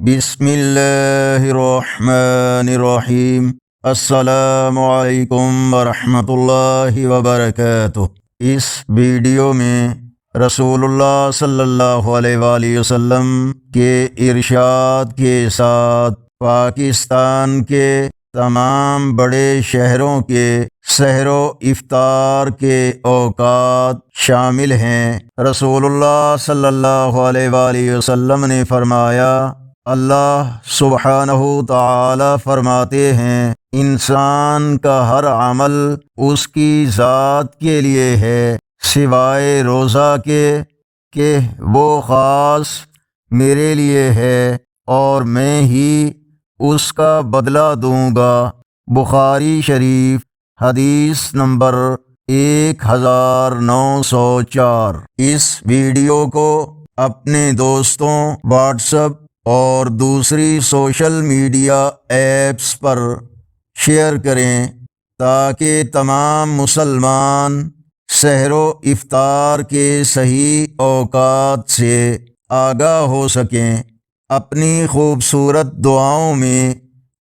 بسم اللہ الرحمن الرحیم۔ السلام علیکم ورحمۃ اللہ وبرکاتہ۔ اس ویڈیو میں رسول اللہ صلی اللہ علیہ وآلہ وسلم کے ارشاد کے ساتھ پاکستان کے تمام بڑے شہروں کے سحر و افطار کے اوقات شامل ہیں۔ رسول اللہ صلی اللہ علیہ وآلہ وسلم نے فرمایا، اللہ سبحانہ تعالی فرماتے ہیں، انسان کا ہر عمل اس کی ذات کے لیے ہے سوائے روزہ کے کہ وہ خاص میرے لیے ہے اور میں ہی اس کا بدلہ دوں گا۔ بخاری شریف، حدیث نمبر 1904۔ اس ویڈیو کو اپنے دوستوں، واٹس ایپ اور دوسری سوشل میڈیا ایپس پر شیئر کریں تاکہ تمام مسلمان سحر و افطار کے صحیح اوقات سے آگاہ ہو سکیں۔ اپنی خوبصورت دعاؤں میں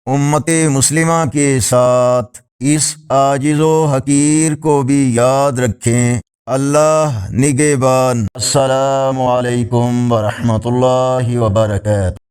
امت مسلمہ کے ساتھ اس عاجز و حقیر کو بھی یاد رکھیں۔ اللہ نگہبان۔ السلام علیکم ورحمۃ اللہ وبرکاتہ۔